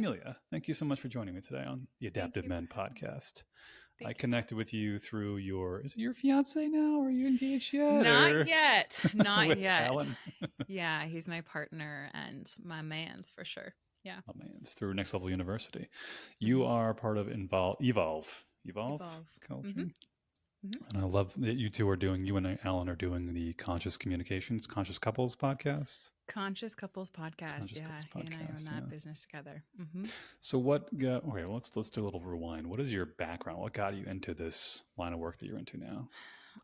Emilia, thank you so much for joining me today on the Adaptive Men podcast. I connected with you through is it your fiance now? Are you engaged yet? Not yet. Not with yet. Alan? Yeah, he's my partner and my man's for sure. Yeah. Oh man, it's through Next Level University. You are part of Evolve Coaching. And I love that you and Alan are doing the Conscious Couples podcast. Conscious Couples podcast. He and I own that business together. So let's do a little rewind. What is your background? What got you into this line of work that you're into now?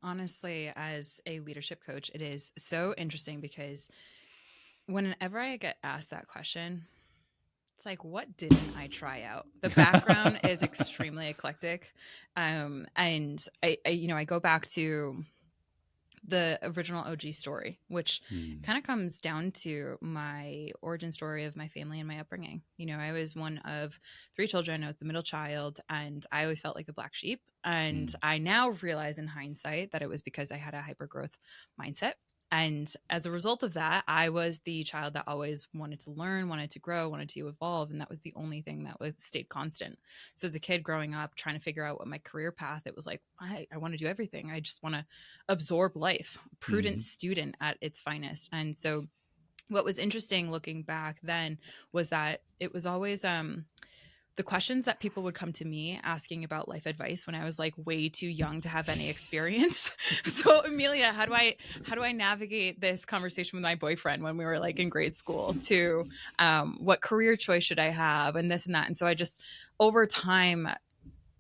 Honestly, as a leadership coach, it is so interesting because whenever I get asked that question, it's like, what didn't I try out? The background is extremely eclectic. And I go back to the original OG story, which kind of comes down to my origin story of my family and my upbringing. I was one of 3 children. I was the middle child, and I always felt like the black sheep. And I now realize in hindsight that it was because I had a hypergrowth mindset. And as a result of that, I was the child that always wanted to learn, wanted to grow, wanted to evolve. And that was the only thing that stayed constant. So as a kid growing up, trying to figure out what my career path, it was like, I want to do everything. I just want to absorb life. Prudent student at its finest. And so what was interesting looking back then was that it was always the questions that people would come to me asking about life advice when I was like way too young to have any experience. So Emilia, how do I navigate this conversation with my boyfriend when we were like in grade school to what career choice should I have and this and that. And so I just, over time,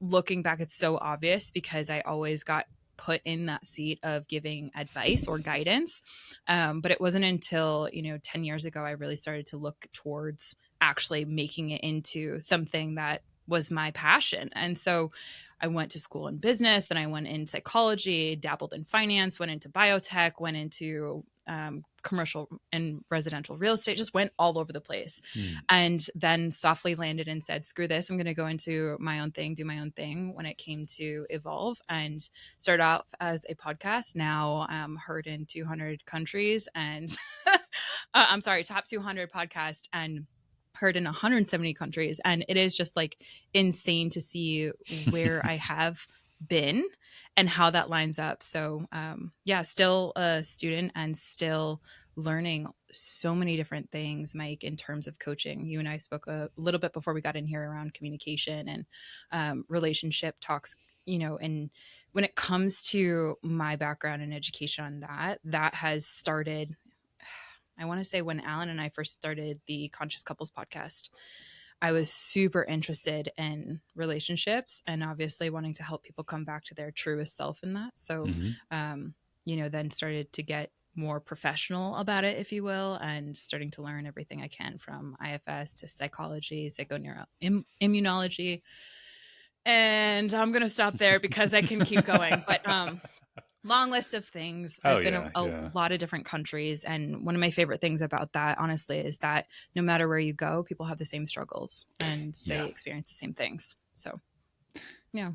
looking back, it's so obvious because I always got put in that seat of giving advice or guidance. But it wasn't until, 10 years ago, I really started to look towards actually making it into something that was my passion. And so I went to school in business, then I went in psychology, dabbled in finance, went into biotech, went into commercial and residential real estate, just went all over the place. And then softly landed and said, screw this, I'm going to go into my own thing, do my own thing when it came to Evolve, and start off as a podcast, now heard in 200 countries and top 200 podcast and heard in 170 countries. And it is just like insane to see where I have been and how that lines up. So still a student and still learning so many different things, Mike, in terms of coaching. You and I spoke a little bit before we got in here around communication and relationship talks, and when it comes to my background in education on that has started, I want to say when Alan and I first started the Conscious Couples podcast, I was super interested in relationships and obviously wanting to help people come back to their truest self in that. So, then started to get more professional about it, if you will, and starting to learn everything I can from IFS to psychology, immunology. And I'm going to stop there because I can keep going. But long list of things. I've been a lot of different countries. And one of my favorite things about that, honestly, is that no matter where you go, people have the same struggles and they experience the same things. So, yeah.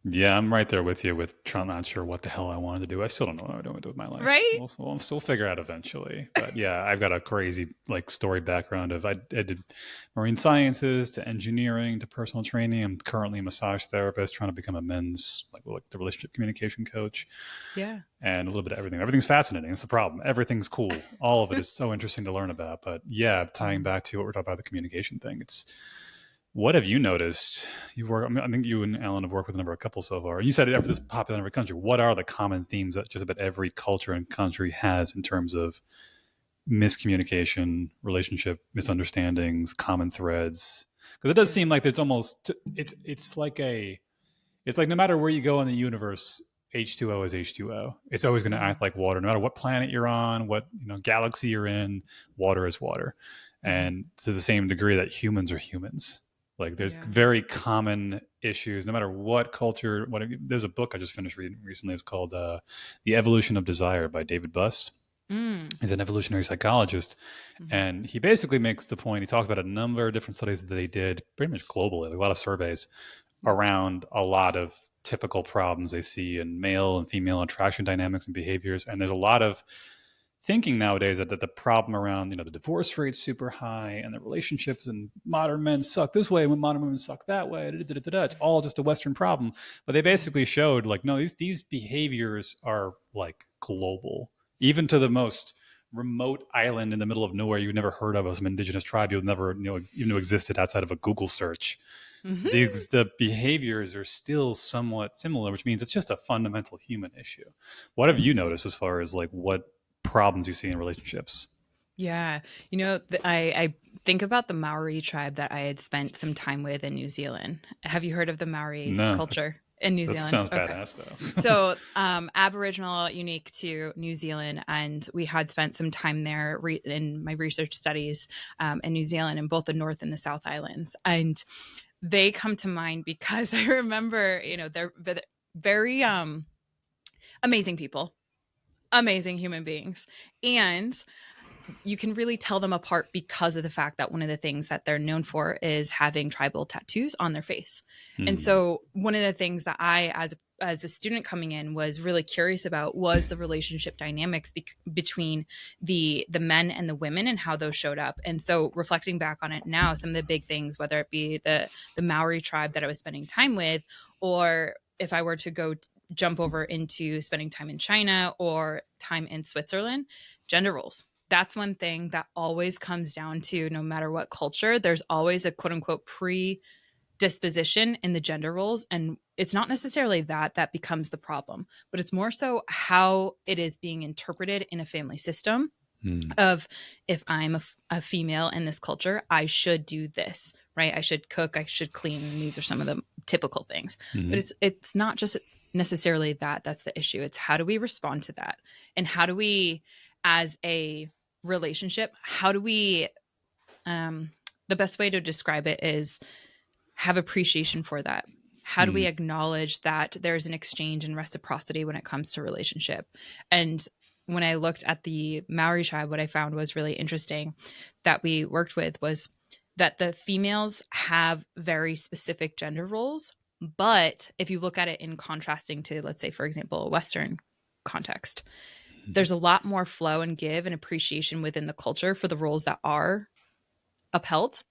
Yeah, I'm right there with you with not sure what the hell I wanted to do. I still don't know what I want to do with my life. Right? We'll still figure out eventually. But yeah, I've got a crazy story background of I did marine sciences to engineering to personal training. I'm currently a massage therapist trying to become a men's the relationship communication coach. Yeah. And a little bit of everything. Everything's fascinating. It's the problem. Everything's cool. All of it is so interesting to learn about. But yeah, tying back to what we're talking about, the communication thing, what have you noticed? I think you and Alan have worked with a number of couples so far. You said this is popular in every country. What are the common themes that just about every culture and country has in terms of miscommunication, relationship misunderstandings, common threads? Because it does seem like there's almost it's like no matter where you go in the universe, H2O is H2O. It's always going to act like water, no matter what planet you're on, what galaxy you're in. Water is water, and to the same degree that humans are humans. There's very common issues, no matter what culture. There's a book I just finished reading recently. It's called The Evolution of Desire by David Buss. He's an evolutionary psychologist. And he basically makes the point, he talks about a number of different studies that they did pretty much globally, a lot of surveys around a lot of typical problems they see in male and female attraction dynamics and behaviors. And there's a lot of thinking nowadays that the problem around, the divorce rate's super high and the relationships and modern men suck this way when modern women suck that way. It's all just a Western problem. But they basically showed like, no, these behaviors are like global, even to the most remote island in the middle of nowhere you've never heard of, as some indigenous tribe you've never even knew existed outside of a Google search. The behaviors are still somewhat similar, which means it's just a fundamental human issue. What have you noticed as far as like what problems you see in relationships? Yeah. I think about the Maori tribe that I had spent some time with in New Zealand. Have you heard of the Maori No, culture in New that Zealand? sounds Okay. badass though. So, Aboriginal, unique to New Zealand, and we had spent some time there in my research studies in New Zealand, in both the North and the South Islands, and they come to mind because I remember, they're very amazing people, amazing human beings, and you can really tell them apart because of the fact that one of the things that they're known for is having tribal tattoos on their face. And so one of the things that I, as a student coming in, was really curious about was the relationship dynamics between the men and the women and how those showed up. And so reflecting back on it now, some of the big things, whether it be the Maori tribe that I was spending time with, or if I were to go jump over into spending time in China or time in Switzerland, gender roles. That's one thing that always comes down to, no matter what culture, there's always a quote unquote predisposition in the gender roles. And it's not necessarily that becomes the problem, but it's more so how it is being interpreted in a family system of, if I'm a female in this culture, I should do this, right? I should cook, I should clean. And these are some of the typical things, but it's not just necessarily that's the issue. It's how do we respond to that? And how do we, as a relationship, how do we, the best way to describe it is have appreciation for that. How do we acknowledge that there's an exchange and reciprocity when it comes to relationship? And when I looked at the Maori tribe, what I found was really interesting that we worked with was that the females have very specific gender roles. But if you look at it in contrasting to, let's say, for example, a Western context, there's a lot more flow and give and appreciation within the culture for the roles that are upheld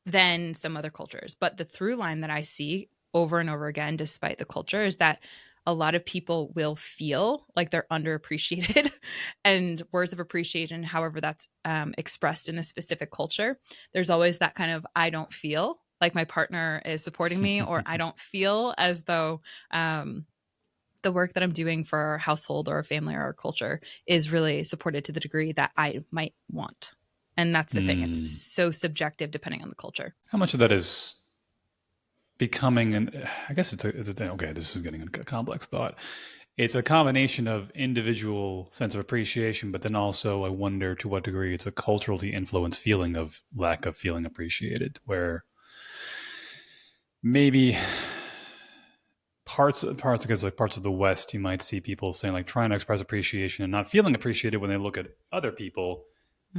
than some other cultures. But the through line that I see over and over again, despite the culture, is that a lot of people will feel like they're underappreciated and words of appreciation, however that's expressed in a specific culture. There's always that kind of, I don't feel like my partner is supporting me, or I don't feel as though the work that I'm doing for our household or our family or our culture is really supported to the degree that I might want. And that's the thing. It's so subjective depending on the culture. How much of that is becoming an, I guess it's a thing. Okay, this is getting a complex thought. It's a combination of individual sense of appreciation, but then also I wonder to what degree it's a culturally influenced feeling of lack of feeling appreciated, where maybe parts of the West, you might see people saying like trying to express appreciation and not feeling appreciated when they look at other people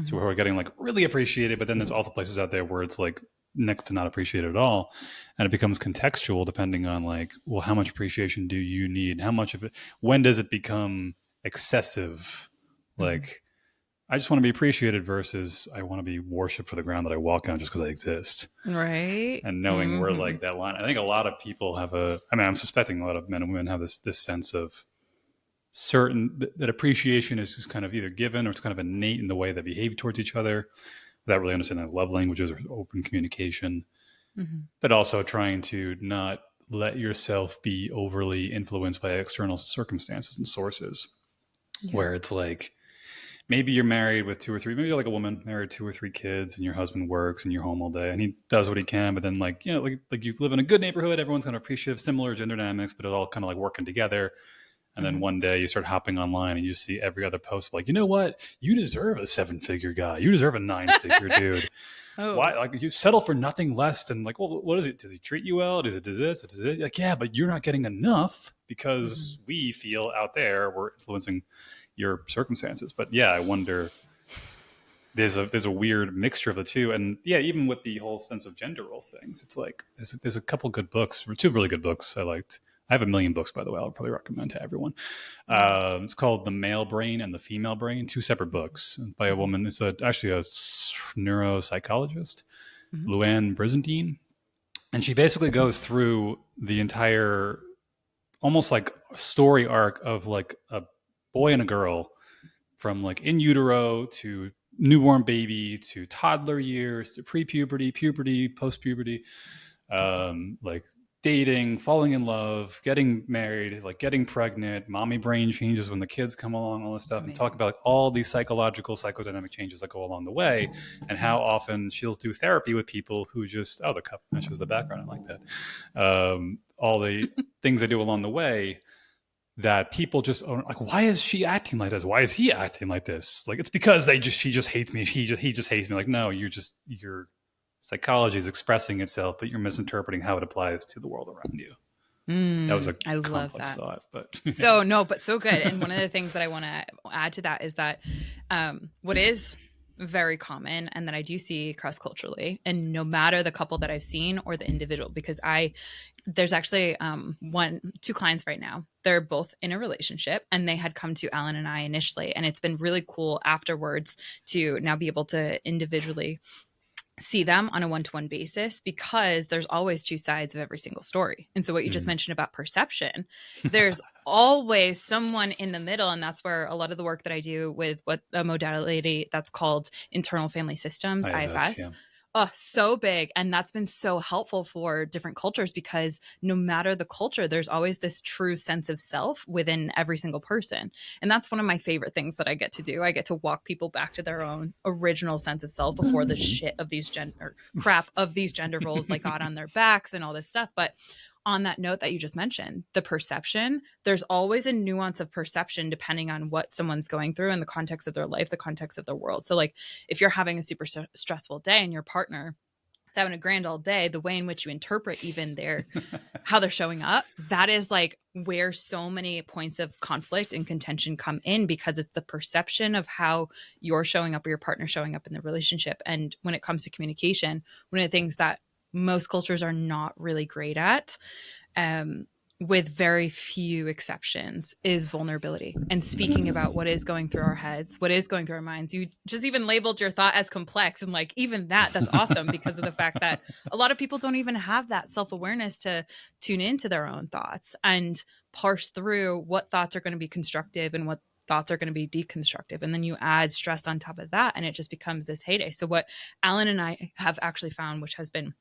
who are getting like really appreciated, but then there's also places out there where it's like next to not appreciated at all, and it becomes contextual depending on like, well, how much appreciation do you need? How much of it? When does it become excessive? Like, I just want to be appreciated versus I want to be worshipped for the ground that I walk on just because I exist. Right. And knowing where like that line, I think a lot of people have I'm suspecting a lot of men and women have this sense of certain that appreciation is just kind of either given or it's kind of innate in the way they behave towards each other without really understanding love languages or open communication, but also trying to not let yourself be overly influenced by external circumstances and sources, where it's like, maybe you're married with maybe you're like a woman married 2 or 3 kids and your husband works and you're home all day and he does what he can, but then like, like you live in a good neighborhood, everyone's kind of appreciative, similar gender dynamics, but it's all kind of like working together. And then one day you start hopping online and you see every other post like, you know what? You deserve a 7-figure guy. You deserve a 9-figure dude. Why? Like you settle for nothing less than like, well, what is it? Does he treat you well? Does it this? Does it? Like, yeah, but you're not getting enough because we feel out there we're influencing your circumstances. But yeah, I wonder. There's a weird mixture of the two, and yeah, even with the whole sense of gender role things, it's like there's a couple good books, or 2 really good books I liked. I have a million books, by the way. I'll probably recommend to everyone. It's called The Male Brain and the Female Brain, 2 separate books by a woman. It's actually a neuropsychologist, Mhm. Luann Brizendine. And she basically goes through the entire, almost like story arc of like a boy and a girl from like in utero to newborn baby to toddler years to pre-puberty, puberty, post-puberty, like dating, falling in love, getting married, like getting pregnant, mommy brain changes when the kids come along, all this stuff, and talk Amazing. about like, all these psychological, psychodynamic changes that go along the way, and how often she'll do therapy with people who just, oh, the cup matches the background. I like that. All the things they do along the way that people just are like, why is she acting like this? Why is he acting like this? Like, it's because she just hates me. He just hates me. Like, no, your psychology is expressing itself, but you're misinterpreting how it applies to the world around you. That was a I love complex that. thought, but So no, but so good. And one of the things that I want to add to that is that what is very common and that I do see cross culturally, and no matter the couple that I've seen or the individual, because there's actually two clients right now. They're both in a relationship, and they had come to Alan and I initially, and it's been really cool afterwards to now be able to individually see them on a one-to-one basis, because there's always 2 sides of every single story. And so what you just mentioned about perception, there's always someone in the middle. And that's where a lot of the work that I do with what a modality that's called internal family systems, IFS. yeah. Oh, so big. And that's been so helpful for different cultures, because no matter the culture, there's always this true sense of self within every single person. And that's one of my favorite things that I get to do. I get to walk people back to their own original sense of self before the shit of these crap of these gender roles like got on their backs and all this stuff. But on that note that you just mentioned, the perception, there's always a nuance of perception depending on what someone's going through in the context of their life, the context of their world. So like if you're having a super stressful day and your partner is having a grand old day, the way in which you interpret even how they're showing up, that is like where so many points of conflict and contention come in, because it's the perception of how you're showing up or your partner showing up in the relationship. And when it comes to communication, one of the things that most cultures are not really great at, with very few exceptions, is vulnerability and speaking about what is going through our heads, what is going through our minds. You just even labeled your thought as complex, and like even that's awesome, because of the fact that a lot of people don't even have that self-awareness to tune into their own thoughts and parse through what thoughts are going to be constructive and what thoughts are going to be deconstructive. And then you add stress on top of that, and it just becomes this heyday. So what Alan and I have actually found, which has been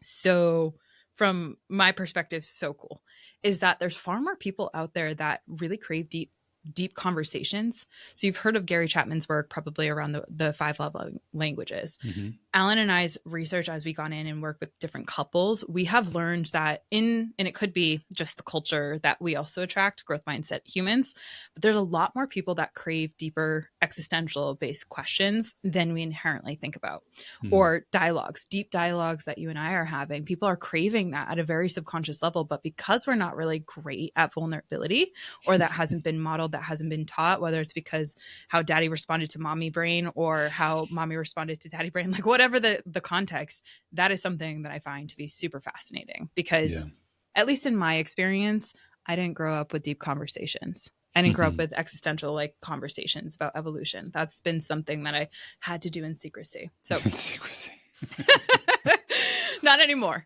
so, from my perspective, so cool, is that there's far more people out there that really crave deep conversations. So you've heard of Gary Chapman's work probably around the 5 love languages. Mm-hmm. Alan and I's research, as we gone in and work with different couples, we have learned that and it could be just the culture that we also attract, growth mindset humans, but there's a lot more people that crave deeper existential based questions than we inherently think about. Or dialogues, deep dialogues that you and I are having. People are craving that at a very subconscious level, but because we're not really great at vulnerability, or that hasn't been modeled, that hasn't been taught, whether it's because how daddy responded to mommy brain or how mommy responded to daddy brain, like whatever the context, that is something that I find to be super fascinating, because at least in my experience, I didn't grow up with deep conversations. I didn't grow up with existential like conversations about evolution. That's been something that I had to do in secrecy. So In secrecy. not anymore.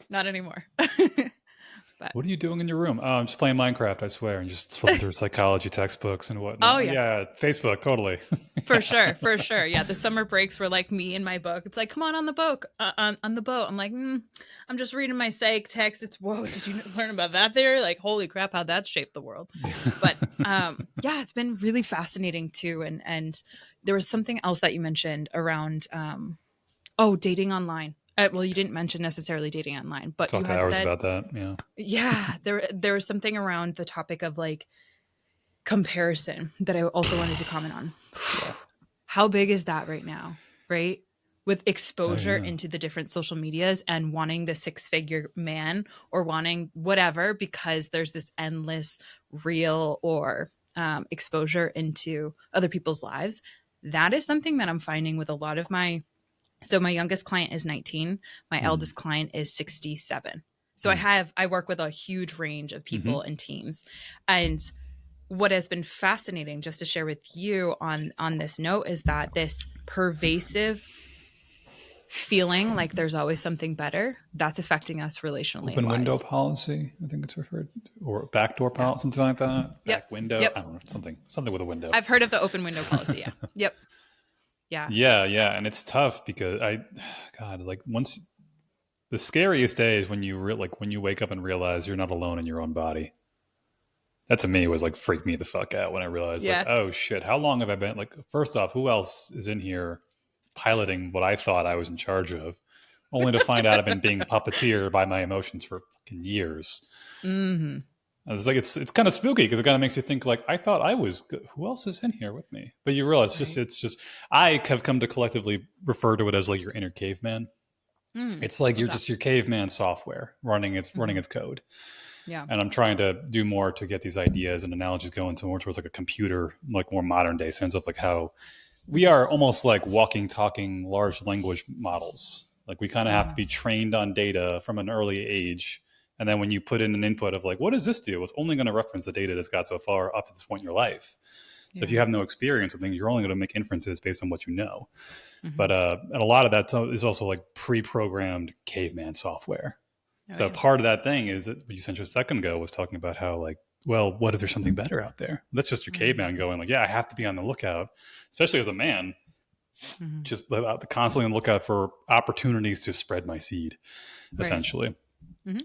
But What are you doing in your room? Oh, I'm just playing Minecraft, I swear, and just flipping through psychology textbooks and whatnot. Oh, yeah. Facebook, totally. For sure. Yeah, the summer breaks were like me and my book. It's like, come on the boat, on the boat. I'm like, I'm just reading my psych text. It's, whoa, did you learn about that theory? Like, holy crap, how that shaped the world. But yeah, it's been really fascinating too. And there was something else that you mentioned around, dating online. Well, you didn't mention necessarily dating online, but Talked you had hours said about that. yeah, there was something around the topic of like comparison that I also wanted to comment on. How big is that right now, right? With exposure into the different social medias and wanting the 6-figure man or wanting whatever, because there's this endless reel or exposure into other people's lives. That is something that I'm finding with a lot of my youngest client is 19. My eldest client is 67. So I work with a huge range of people and teams. And what has been fascinating, just to share with you on this note, is that this pervasive feeling like there's always something better, that's affecting us relationally. Open window policy, I think it's referred to, or backdoor policy, something like that. Back window. I don't know, something with a window. I've heard of the open window policy. Yeah. Yeah. And it's tough because once the scariest day is when you when you wake up and realize you're not alone in your own body. That to me was like freaked me the fuck out when I realized like, oh shit, how long have I been like, first off, who else is in here piloting what I thought I was in charge of, only to find out I've been being puppeteered by my emotions for fucking years. And it's like, it's kind of spooky because it kind of makes you think like, I thought I was good. Who else is in here with me? But you realize it's just, I have come to collectively refer to it as like your inner caveman. It's like you're just your caveman software running its code. Yeah. And I'm trying to do more to get these ideas and analogies going more towards like a computer, like more modern day sense of like how we are almost like walking, talking large language models. Like we kind of have to be trained on data from an early age. And then when you put in an input of like, what does this do? It's only going to reference the data that's got so far up to this point in your life. So if you have no experience with things, you're only going to make inferences based on what you know. But and a lot of that is also like pre-programmed caveman software. So part of that thing is that what you said a second ago was talking about how like, well, what if there's something better out there? That's just your caveman going like, yeah, I have to be on the lookout, especially as a man, just constantly on the lookout for opportunities to spread my seed, essentially.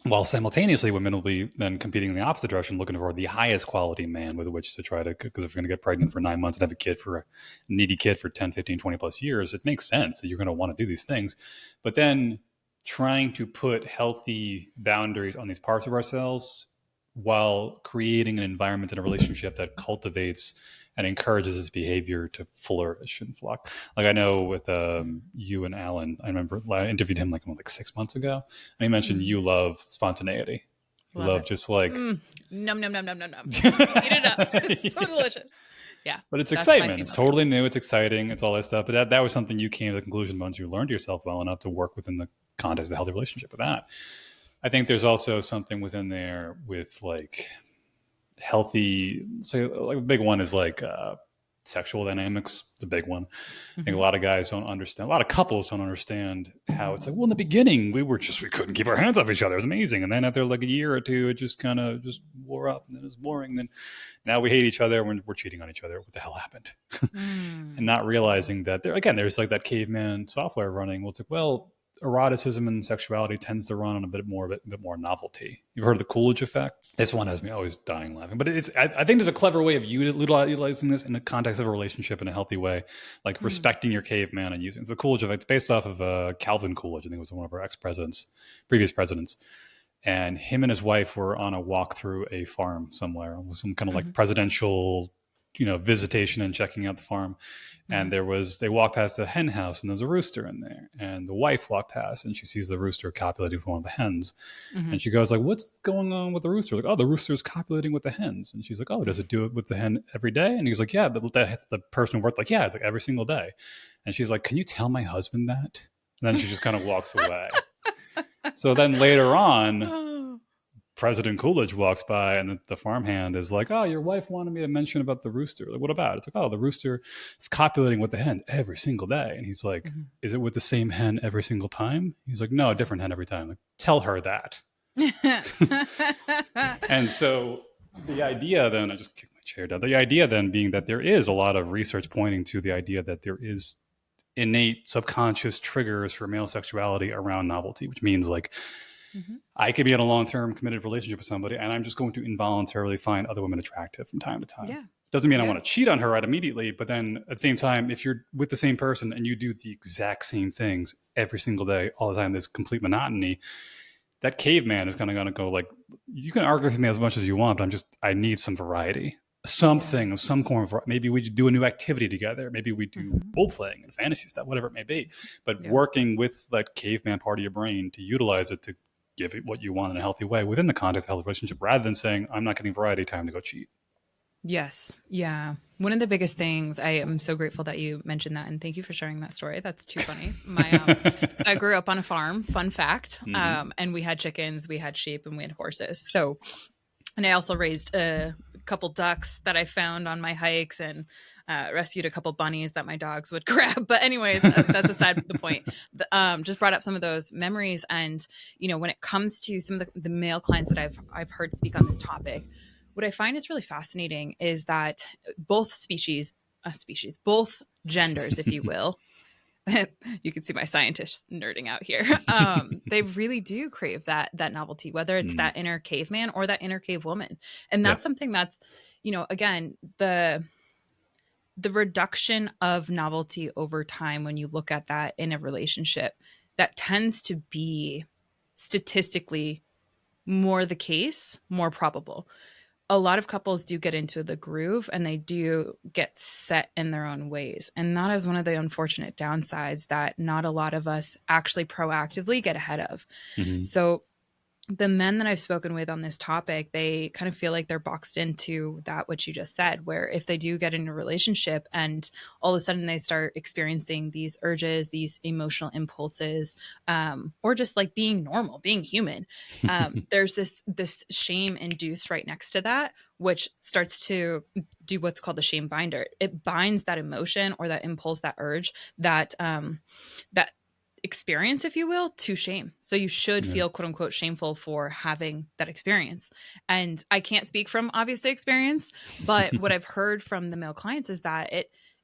While simultaneously, women will be then competing in the opposite direction, looking for the highest quality man with which to try to, because if you're going to get pregnant for 9 months and have a kid for a needy kid for 10, 15, 20 plus years, it makes sense that you're going to want to do these things. But then trying to put healthy boundaries on these parts of ourselves while creating an environment in a relationship that cultivates and encourages this behavior to flourish and flock. Like I know with you and Alan, I remember I interviewed him like 6 months ago, and he mentioned you love spontaneity. You love just like num num num num num num. Just eat it up. It's so delicious. Yeah, but it's excitement. It's totally new. It's exciting. It's all that stuff. But that was something you came to the conclusion once you learned yourself well enough to work within the context of a healthy relationship with that. I think there's also something within there with like healthy. So like a big one is like sexual dynamics. It's a big one. I think a lot of guys don't understand. A lot of couples don't understand how it's like. Well, in the beginning, we couldn't keep our hands off each other. It was amazing, and then after like a year or two, it just kind of just wore off, and then it was boring. Then now we hate each other when we're cheating on each other. What the hell happened? And not realizing that there's like that caveman software running. Well, it's like, well, eroticism and sexuality tends to run on a bit more novelty. You've heard of the Coolidge effect? This one has me always dying laughing. But I think there's a clever way of utilizing this in the context of a relationship in a healthy way, like respecting your caveman and using it. The Coolidge effect. It's based off of Calvin Coolidge. I think it was one of our previous presidents. And him and his wife were on a walk through a farm somewhere. It was some kind of like presidential, visitation and checking out the farm. And they walked past a hen house and there's a rooster in there. And the wife walked past and she sees the rooster copulating with one of the hens. And she goes like, what's going on with the rooster? Like, oh, the rooster's copulating with the hens. And she's like, oh, does it do it with the hen every day? And he's like, yeah, the person worked like, yeah, it's like every single day. And she's like, can you tell my husband that? And then she just kind of walks away. So then later on, President Coolidge walks by and the farmhand is like, oh, your wife wanted me to mention about the rooster. Like, what about it? It's like, oh, the rooster is copulating with the hen every single day. And he's like, is it with the same hen every single time? He's like, no, a different hen every time. Like, tell her that. And so the idea then, I just kicked my chair down. The idea then being that there is a lot of research pointing to the idea that there is innate subconscious triggers for male sexuality around novelty, which means like, I could be in a long-term committed relationship with somebody and I'm just going to involuntarily find other women attractive from time to time. Yeah. Doesn't mean I want to cheat on her right immediately, but then at the same time, if you're with the same person and you do the exact same things every single day, all the time, there's complete monotony, that caveman is kind of going to go like, you can argue with me as much as you want, but I need some variety. Something of some form of, maybe we do a new activity together. Maybe we do role playing and fantasy stuff, whatever it may be. But working with that caveman part of your brain to utilize it to give it what you want in a healthy way within the context of a healthy relationship, rather than saying, I'm not getting variety, time to go cheat. Yes. Yeah. One of the biggest things, I am so grateful that you mentioned that, and thank you for sharing that story. That's too funny. So I grew up on a farm, fun fact. Hmm. And we had chickens, we had sheep, and we had horses. So, and I also raised a couple ducks that I found on my hikes, and rescued a couple bunnies that my dogs would grab. But anyways, that's aside the point. Just brought up some of those memories, and when it comes to some of the male clients that I've heard speak on this topic, what I find is really fascinating is that both both genders, if you will, you can see my scientist nerding out here. They really do crave that novelty, whether it's Mm. that inner caveman or that inner cave woman. And Yeah. that's something that's, again, the reduction of novelty over time, when you look at that in a relationship, that tends to be statistically more the case, more probable. A lot of couples do get into the groove and they do get set in their own ways. And that is one of the unfortunate downsides that not a lot of us actually proactively get ahead of. Hmm. So the men that I've spoken with on this topic, they kind of feel like they're boxed into that, what you just said, where if they do get in a relationship and all of a sudden they start experiencing these urges, these emotional impulses, or just like being normal, being human, there's this shame induced right next to that, which starts to do what's called the shame binder. It binds that emotion or that impulse, that urge, that experience, if you will, to shame. So you should Yeah. feel quote unquote shameful for having that experience. And I can't speak from obviously experience, but what I've heard from the male clients is that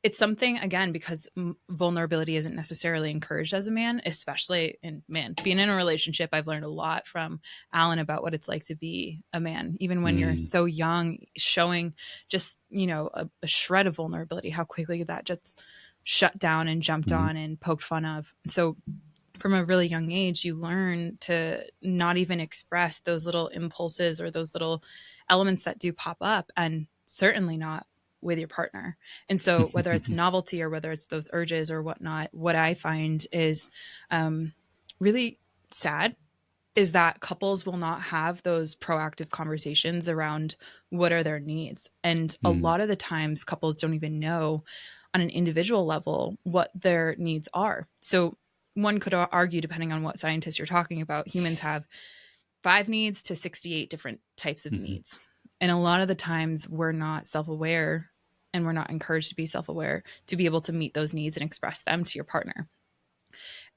it's something, again, because vulnerability isn't necessarily encouraged as a man, especially in man being in a relationship. I've learned a lot from Alan about what it's like to be a man, even when you're Mm. so young, showing just, a shred of vulnerability, how quickly that just shut down and jumped Hmm. on and poked fun of. So from a really young age, you learn to not even express those little impulses or those little elements that do pop up, and certainly not with your partner. And so, whether it's novelty or whether it's those urges or whatnot, what I find is really sad is that couples will not have those proactive conversations around what are their needs. And a Mm. lot of the times, couples don't even know on an individual level what their needs are. So, one could argue, depending on what scientists you're talking about, humans have 5 needs to 68 different types of Hmm. needs. And a lot of the times, we're not self aware, and we're not encouraged to be self aware to be able to meet those needs and express them to your partner.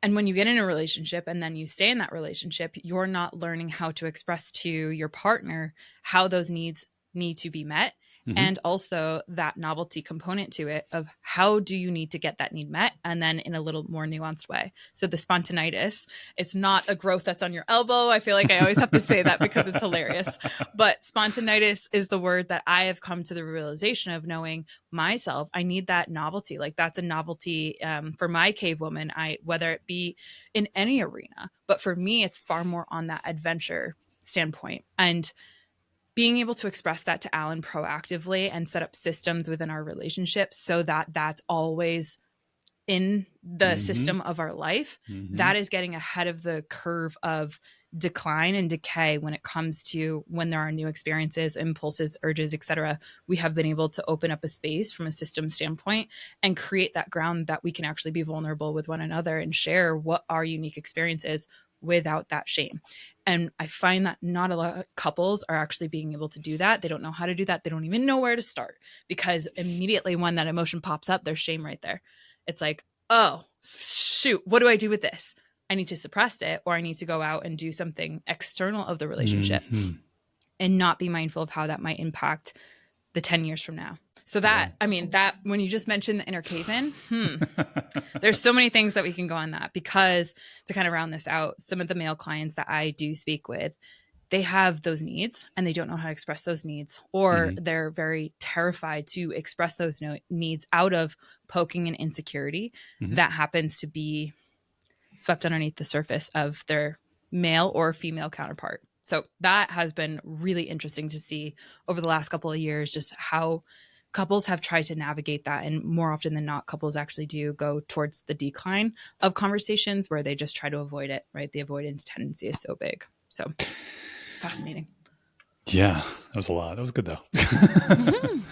And when you get in a relationship and then you stay in that relationship, you're not learning how to express to your partner how those needs need to be met. Hmm. And also that novelty component to it of how do you need to get that need met, and then in a little more nuanced way. So the spontaneous, it's not a growth that's on your elbow. I feel like I always have to say that because it's hilarious. But spontaneous is the word that I have come to the realization of, knowing myself. I need that novelty. Like that's a novelty for my cave woman. Whether it be in any arena, but for me, it's far more on that adventure standpoint. And being able to express that to Alan proactively and set up systems within our relationship so that that's always in the Hmm. system of our life, Hmm. that is getting ahead of the curve of decline and decay when it comes to when there are new experiences, impulses, urges, etc. We have been able to open up a space from a system standpoint and create that ground that we can actually be vulnerable with one another and share what our unique experience is without that shame. And I find that not a lot of couples are actually being able to do that. They don't know how to do that. They don't even know where to start, because immediately when that emotion pops up, there's shame right there. It's like, oh, shoot, what do I do with this? I need to suppress it, or I need to go out and do something external of the relationship Hmm. and not be mindful of how that might impact the 10 years from now. So Yeah. that, I mean, that when you just mentioned the inner caveman, there's so many things that we can go on that, because to kind of round this out, some of the male clients that I do speak with, they have those needs and they don't know how to express those needs, or Hmm. they're very terrified to express those needs out of poking an insecurity Hmm. that happens to be swept underneath the surface of their male or female counterpart. So that has been really interesting to see over the last couple of years, just how couples have tried to navigate that. And more often than not, couples actually do go towards the decline of conversations where they just try to avoid it, right? The avoidance tendency is so big. So fascinating. Yeah, that was a lot. That was good though. Mhm.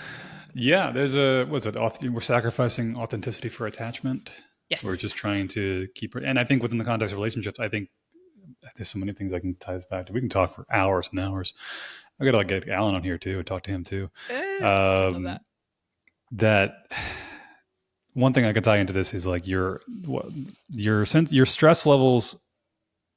Yeah, we're sacrificing authenticity for attachment. We're Yes. just trying to keep it. And I think within the context of relationships, I think there's so many things I can tie this back to. We can talk for hours and hours. I got to get Alan on here too and talk to him too. I love Um, that. that one thing I can tie into this is like your stress levels,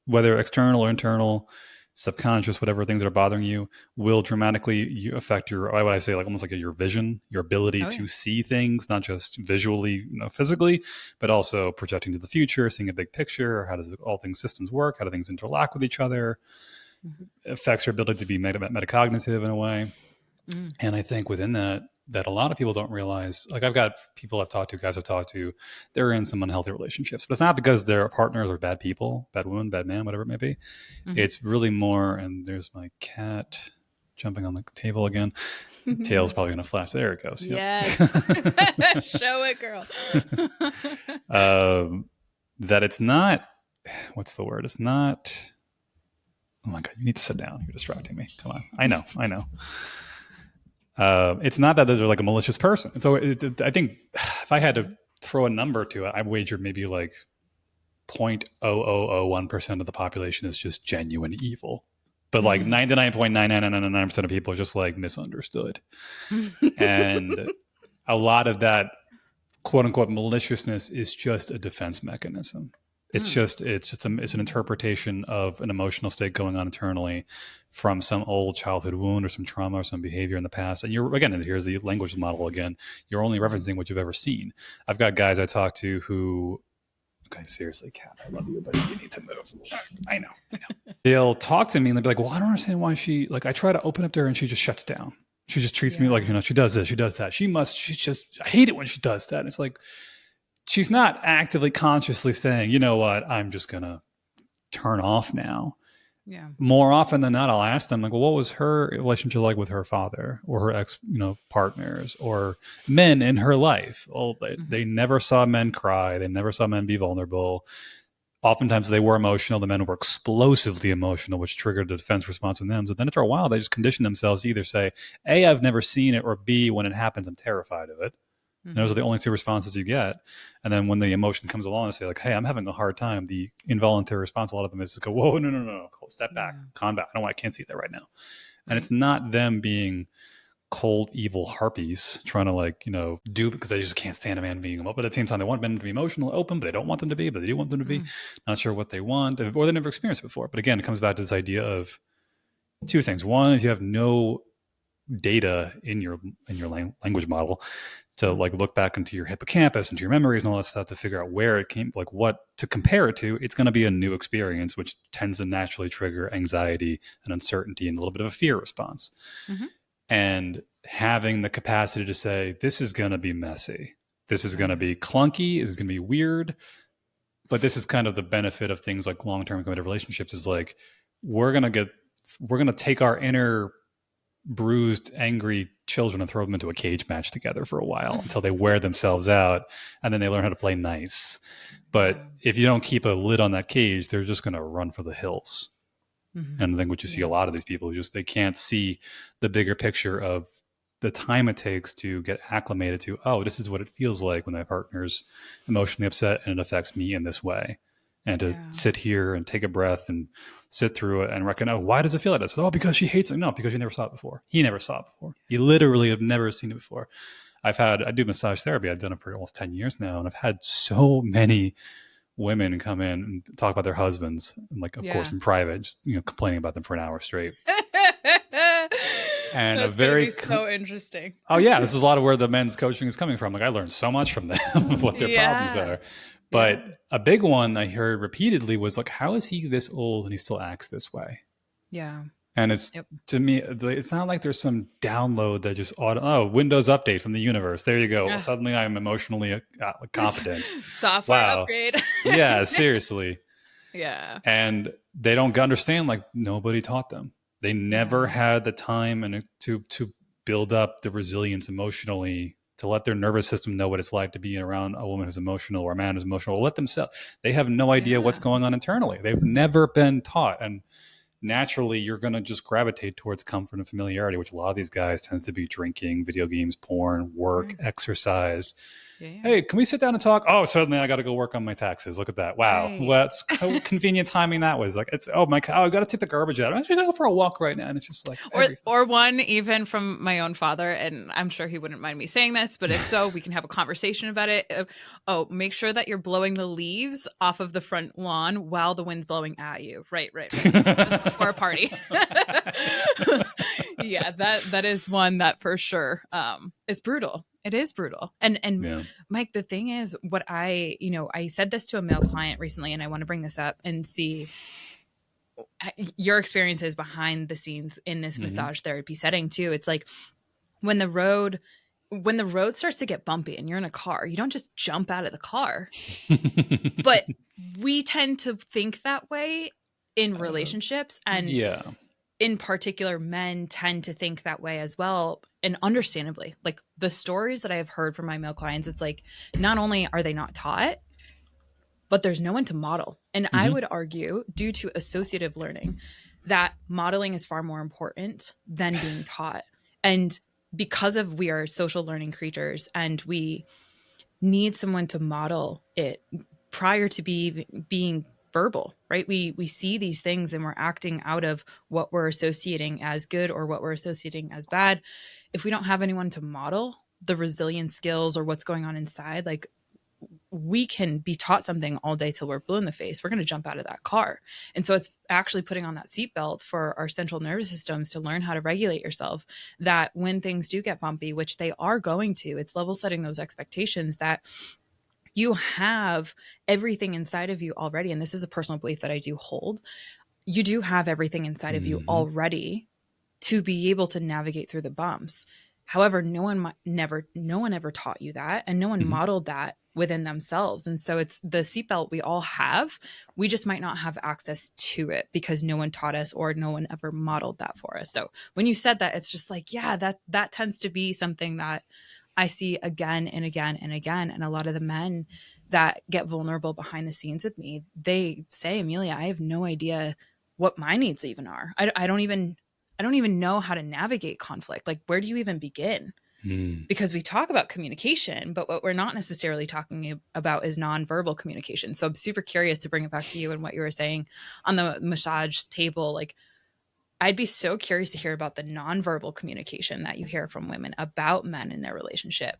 whether external or internal, subconscious, whatever things that are bothering you, will dramatically affect your, what I say, like almost like your vision, your ability Oh yeah. to see things, not just visually, physically, but also projecting to the future, seeing a big picture. How does all things systems work? How do things interlock with each other? Mhm. Affects your ability to be metacognitive in a way. Mm. And I think within that a lot of people don't realize, like I've got people I've talked to, guys I've talked to, they're in some unhealthy relationships, but it's not because they're partners or bad people, bad woman, bad man, whatever it may be. Mhm. It's really more, and there's my cat jumping on the table again. Tail's probably going to flash. There it goes. Yep. Yes. Show it, girl. That it's not, what's the word? It's not, oh my God, you need to sit down. You're distracting me. Come on. I know. It's not that they're like a malicious person. And so I think if I had to throw a number to it, I wager maybe like 0.0001% of the population is just genuine evil. But like 99.99999% of people are just like misunderstood. And a lot of that quote unquote maliciousness is just a defense mechanism. It's an interpretation of an emotional state going on internally from some old childhood wound or some trauma or some behavior in the past. And here's the language model again. You're only referencing what you've ever seen. I've got guys I talk to who, okay, seriously, Kat, I love you, but you need to move. I know. They'll talk to me and they'll be like, well, I don't understand why she, like, I try to open up to her and she just shuts down. She just treats me like, she does this, she does that. I hate it when she does that. And it's like, she's not actively consciously saying, you know what, I'm just going to turn off now. Yeah. More often than not, I'll ask them, like, well, what was her relationship like with her father or her ex, partners or men in her life? Well, they never saw men cry. They never saw men be vulnerable. Oftentimes they were emotional. The men were explosively emotional, which triggered a defense response in them. So then after a while, they just condition themselves to either say, A, I've never seen it, or B, when it happens, I'm terrified of it. And those are the only two responses you get. And then when the emotion comes along and say like, hey, I'm having a hard time, the involuntary response, a lot of them is to go, whoa, no. Step back, calm back. I can't see that right now. And it's not them being cold, evil harpies trying to do because they just can't stand a man being emotional. But at the same time, they want men to be emotional, open, but they don't want them to be, but they do want them to be. Not sure what they want, or they never experienced it before. But again, it comes back to this idea of two things. One, if you have no data in your language model to like look back into your hippocampus, into your memories and all that stuff to figure out where it came, like what to compare it to, it's going to be a new experience, which tends to naturally trigger anxiety and uncertainty and a little bit of a fear response. And having the capacity to say, this is going to be messy. This is going to be clunky. This is going to be weird. But this is kind of the benefit of things like long-term committed relationships is like, we're going to take our inner bruised, angry children and throw them into a cage match together for a while until they wear themselves out and then they learn how to play nice. But if you don't keep a lid on that cage, they're just going to run for the hills. And I think what you see a lot of these people, they can't see the bigger picture of the time it takes to get acclimated to, oh, this is what it feels like when my partner's emotionally upset and it affects me in this way. And to sit here and take a breath and sit through it and reckon, oh, why does it feel like this? Oh, because she hates it. No, because you never saw it before. He never saw it before. You literally have never seen it before. I do massage therapy. I've done it for almost 10 years now. And I've had so many women come in and talk about their husbands, and like, of course, in private, just, complaining about them for an hour straight. And that's very so interesting. Oh yeah, this is a lot of where the men's coaching is coming from. Like I learned so much from them, what their problems are. But a big one I heard repeatedly was like, how is he this old and he still acts this way? Yeah. And it's to me, it's not like there's some download that just Windows update from the universe. There you go. Suddenly I'm emotionally competent. Software upgrade. Yeah, seriously. Yeah. And they don't understand, like nobody taught them. They never had the time and to build up the resilience emotionally to let their nervous system know what it's like to be around a woman who's emotional or a man who's emotional. Let themselves. They have no idea what's going on internally. They've never been taught. And naturally you're going to just gravitate towards comfort and familiarity, which a lot of these guys tends to be drinking, video games, porn, work, exercise. Yeah. Hey, can we sit down and talk? Oh, suddenly I got to go work on my taxes. Look at that. Wow. Right. What's convenient timing that was. Like, it's, oh my God, I got to take the garbage out. I'm actually going to go for a walk right now. And it's just like, or one even from my own father, and I'm sure he wouldn't mind me saying this, but if so, we can have a conversation about it. Oh, make sure that you're blowing the leaves off of the front lawn while the wind's blowing at you. Right. Just before a party. Yeah, that is one that for sure. It's brutal. It is brutal. And yeah. Mike, the thing is, what I said this to a male client recently, and I want to bring this up and see your experiences behind the scenes in this massage therapy setting too. It's like when the road starts to get bumpy and you're in a car, you don't just jump out of the car. But we tend to think that way in relationships, and in particular, men tend to think that way as well. And understandably, like the stories that I have heard from my male clients, it's like, not only are they not taught, but there's no one to model. And I would argue, due to associative learning, that modeling is far more important than being taught. And because of we are social learning creatures and we need someone to model it prior to being verbal, right? We see these things and we're acting out of what we're associating as good or what we're associating as bad. If we don't have anyone to model the resilience skills or what's going on inside, like we can be taught something all day till we're blue in the face. We're going to jump out of that car. And so it's actually putting on that seatbelt for our central nervous systems to learn how to regulate yourself, that when things do get bumpy, which they are going to, it's level setting those expectations that you have everything inside of you already. And this is a personal belief that I do hold. You do have everything inside of you already to be able to navigate through the bumps. However, no one ever taught you that, and no one modeled that within themselves. And so it's the seatbelt we all have. We just might not have access to it because no one taught us or no one ever modeled that for us. So when you said that, it's just like, yeah, that tends to be something that I see again and again and again. And a lot of the men that get vulnerable behind the scenes with me, they say, Emilia, I have no idea what my needs even are. I don't even know how to navigate conflict. Like, where do you even begin? Because we talk about communication, but what we're not necessarily talking about is nonverbal communication. So I'm super curious to bring it back to you and what you were saying on the massage table. Like, I'd be so curious to hear about the nonverbal communication that you hear from women about men in their relationship.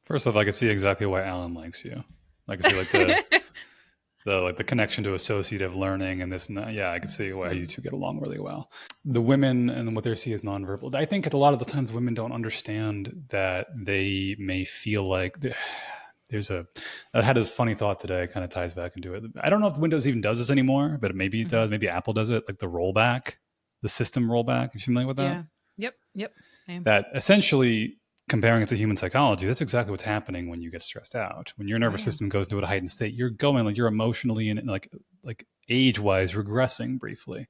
First off, I can see exactly why Alan likes you. I can see like the connection to associative learning and this and that. Yeah, I can see why you two get along really well. The women and what they see as nonverbal. I think a lot of the times women don't understand that they may feel like I had this funny thought today. It kind of ties back into it. I don't know if Windows even does this anymore, but maybe it does. Maybe Apple does it, like the rollback, the system rollback. Are you familiar with that? Yeah. Yep. That essentially, comparing it to human psychology, that's exactly what's happening when you get stressed out. When your nervous system goes into a heightened state, you're going like you're emotionally and like age-wise regressing briefly.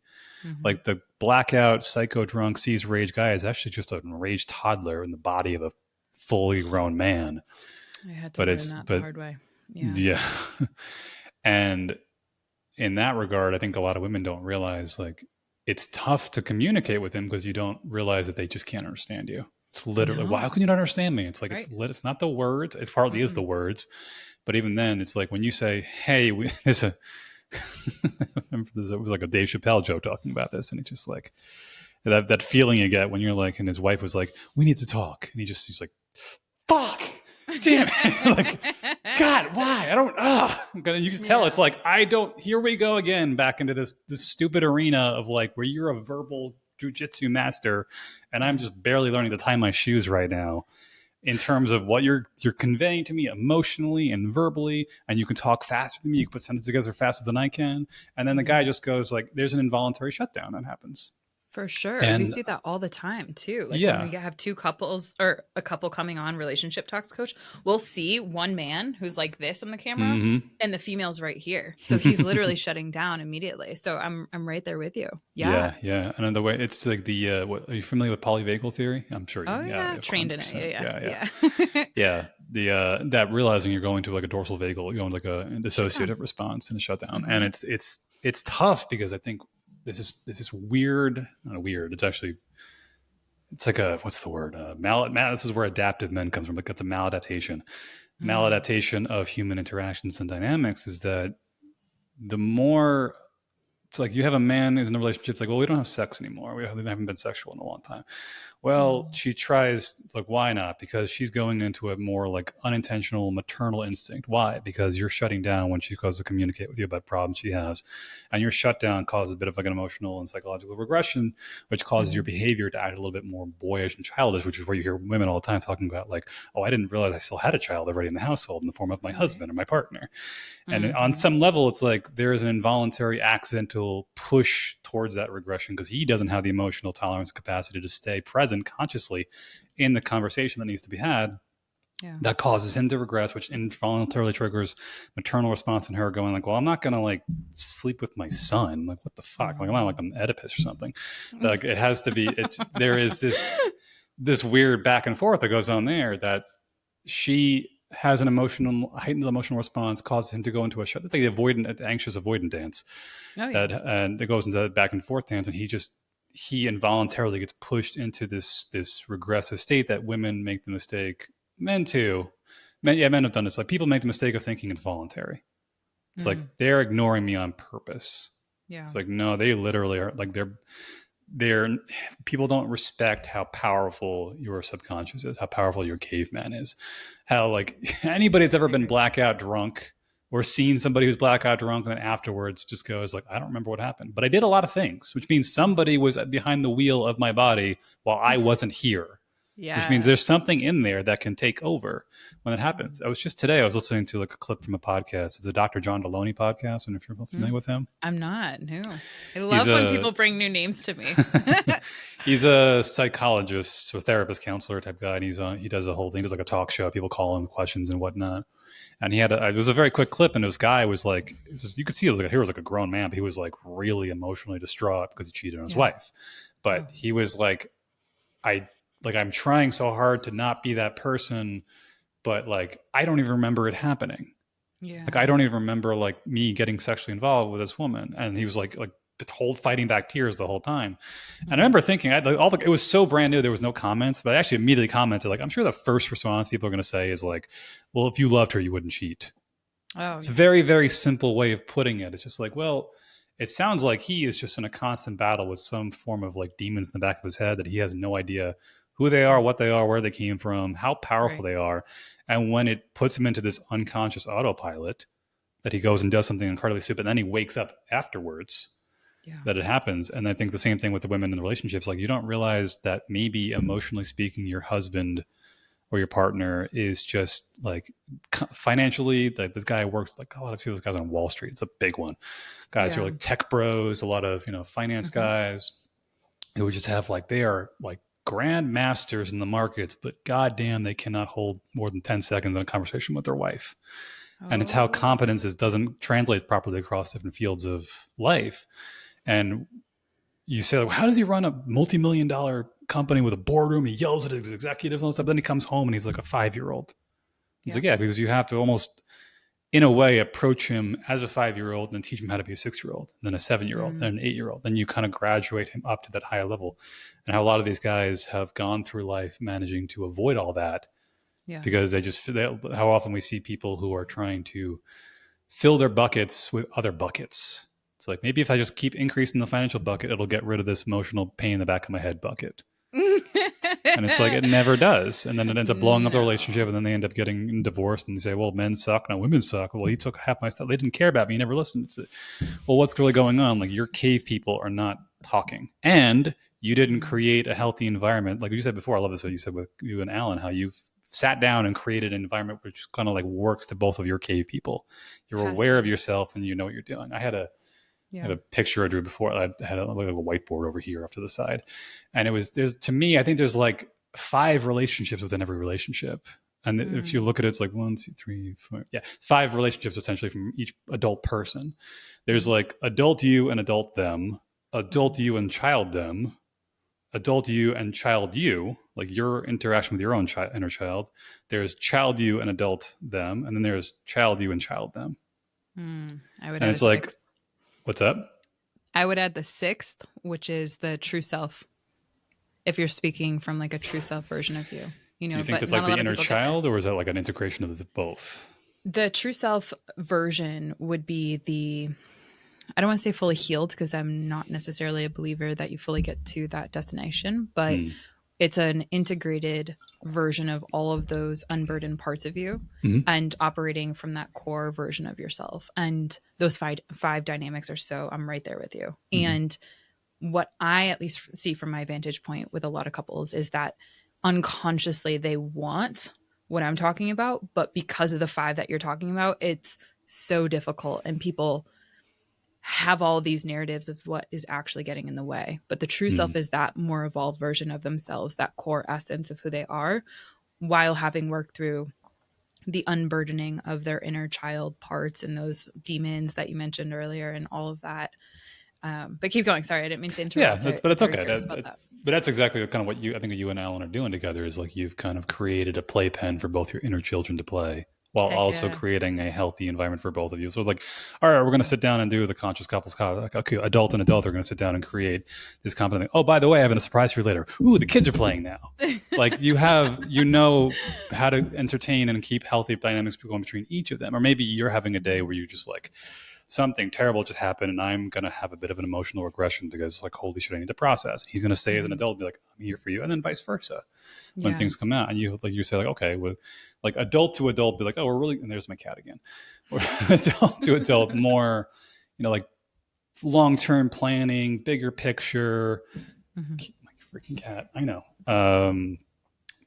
Like the blackout, psycho drunk, sees rage guy is actually just a enraged toddler in the body of a fully grown man. I had to learn that the hard way. Yeah. And in that regard, I think a lot of women don't realize like it's tough to communicate with him because you don't realize that they just can't understand you. It's literally, well, how can you not understand me? It's like, it's not the words. It partly is the words. But even then, it's like when you say, hey, there's a, it was like a Dave Chappelle joke talking about this. And it's just like that feeling you get when you're like, and his wife was like, we need to talk. And he's like, fuck, damn it. Like, God, why? I don't, you can tell it's like, here we go again, back into this stupid arena of like, where you're a verbal jujitsu master and I'm just barely learning to tie my shoes right now in terms of what you're conveying to me emotionally and verbally, and you can talk faster than me, you can put sentences together faster than I can, and then the guy just goes like, there's an involuntary shutdown that happens. For sure. And we see that all the time too. Like when we have two couples or a couple coming on relationship talks coach, we'll see one man who's like this on the camera and the female's right here. So he's literally shutting down immediately. So I'm right there with you. Yeah. And the way it's like are you familiar with polyvagal theory? I'm sure you trained in it. Yeah. That realizing you're going to like a dorsal vagal, like a dissociative response and a shutdown. And it's tough because I think this weird, not weird. It's actually, it's like a, what's the word? This is where adaptive men comes from. Like it's a maladaptation. Maladaptation of human interactions and dynamics is that the more, it's like you have a man who's in a relationship, it's like, well, we don't have sex anymore. We haven't been sexual in a long time. Well, she tries, like, why not? Because she's going into a more like unintentional maternal instinct. Why? Because you're shutting down when she goes to communicate with you about problems she has. And your shutdown causes a bit of like an emotional and psychological regression, which causes your behavior to act a little bit more boyish and childish, which is where you hear women all the time talking about like, oh, I didn't realize I still had a child already in the household in the form of my husband or my partner. And on some level, it's like there is an involuntary, accidental push towards that regression because he doesn't have the emotional tolerance and capacity to stay present consciously in the conversation that needs to be had. That causes him to regress, which involuntarily triggers maternal response in her going like, well, I'm not going to like sleep with my son. Like, what the fuck? Like, I'm not like I'm Oedipus or something. Like, it has to be, there is this weird back and forth that goes on there that she has an heightened emotional response, causes him to go into a shut. That's like the anxious avoidant dance. And it goes into that back and forth dance, and he involuntarily gets pushed into this regressive state that women make the mistake. Men too. Men have done this. Like, people make the mistake of thinking it's voluntary. It's like they're ignoring me on purpose. It's like, no, they literally are. Like, people don't respect how powerful your subconscious is, how powerful your caveman is, how like anybody's ever been blackout drunk or seen somebody who's blackout drunk and then afterwards just goes like, I don't remember what happened, but I did a lot of things, which means somebody was behind the wheel of my body while I wasn't here. Which means there's something in there that can take over when it happens. I was listening to like a clip from a podcast. It's a Dr. John Deloney podcast. And if you're familiar with him. I'm not. No. I love when people bring new names to me. He's a psychologist or therapist, counselor type guy. And he does a whole thing. He does like a talk show. People call him questions and whatnot. And it was a very quick clip. And this guy was like, you could see he was like a grown man, but he was like really emotionally distraught because he cheated on his wife. But he was like, I'm trying so hard to not be that person, but like, I don't even remember it happening. Like, I don't even remember like me getting sexually involved with this woman. And he was like fighting back tears the whole time. And I remember thinking, it was so brand new. There was no comments, but I actually immediately commented, like, I'm sure the first response people are going to say is like, well, if you loved her, you wouldn't cheat. It's a very, very simple way of putting it. It's just like, well, it sounds like he is just in a constant battle with some form of like demons in the back of his head that he has no idea who they are, what they are, where they came from, how powerful they are. And when it puts him into this unconscious autopilot, that he goes and does something incredibly stupid, and then he wakes up afterwards, that it happens. And I think the same thing with the women in the relationships. Like, you don't realize that maybe emotionally speaking, your husband or your partner is just like financially, like this guy works like a lot of those guys on Wall Street. It's a big one. Guys who are like tech bros, a lot of, finance guys who just have like, they are like grand masters in the markets, but goddamn, they cannot hold more than 10 seconds in a conversation with their wife. And it's how competence doesn't translate properly across different fields of life. And you say, like, how does he run a multi-million-dollar company with a boardroom? He yells at his executives and all that stuff. Then he comes home and he's like a 5-year-old. He's like, because you have to almost, in a way, approach him as a 5-year-old and then teach him how to be a 6-year-old, then a 7-year-old, then an 8-year-old. Then you kind of graduate him up to that higher level. And how a lot of these guys have gone through life managing to avoid all that. Because how often we see people who are trying to fill their buckets with other buckets. It's like, maybe if I just keep increasing the financial bucket, it'll get rid of this emotional pain in the back of my head bucket. And it's like, it never does. And then it ends up blowing up the relationship, and then they end up getting divorced, and they say, well, men suck, no, women suck. Well, he took half my stuff. They didn't care about me. He never listened to it. Well, what's really going on? Like, your cave people are not talking, and you didn't create a healthy environment. Like you said before, I love this, what you said with you and Alan, how you've sat down and created an environment which kind of like works to both of your cave people. You're aware of yourself and you know what you're doing. I had a picture I drew before. I had like a whiteboard over here off to the side. And to me, I think there's like 5 relationships within every relationship. And if you look at it, it's like 1, 2, 3, 4. Yeah. 5 relationships essentially from each adult person. There's like adult you and adult them, adult you and child them, adult you and child you, like your interaction with your own inner child. There's child you and adult them, and then there's child you and child them. I would. And it's like, what's up? I would add the sixth, which is the true self. If you're speaking from like a true self version of you, Do you think but that's not like a the lot of inner people get there. child, or is that like an integration of the both? The true self version would be I don't want to say fully healed because I'm not necessarily a believer that you fully get to that destination, but Mm. it's an integrated version of all of those unburdened parts of you Mm-hmm. and operating from that core version of yourself. And those five dynamics are so, I'm right there with you. Mm-hmm. And what I at least see from my vantage point with a lot of couples is that unconsciously they want what I'm talking about, but because of the five that you're talking about, it's so difficult and people have all these narratives of what is actually getting in the way. But the true self is that more evolved version of themselves, that core essence of who they are, while having worked through the unburdening of their inner child parts and those demons that you mentioned earlier and all of that. But keep going. Sorry, I didn't mean to Yeah, interrupt. but I'm it's very okay. curious about that. But that's exactly kind of what I think you and Alan are doing together is like you've kind of created a playpen for both your inner children to play while Heck also yeah. creating a healthy environment for both of you. So like, all right, we're going to sit down and do the conscious couples, like, okay, adult and adult are going to sit down and create this competent thing. Oh, by the way, I have a surprise for you later. Ooh, the kids are playing now. Like how to entertain and keep healthy dynamics going between each of them. Or maybe you're having a day where you just like, something terrible just happened and I'm going to have a bit of an emotional regression because like, holy shit, I need to process. He's going to stay as an adult and be like, I'm here for you. And then vice versa when Yeah. things come out. And you say like, okay, with like adult to adult, be like, oh, we're really, and there's my cat again. Or adult to adult, more, like long-term planning, bigger picture. Mm-hmm. My freaking cat. I know.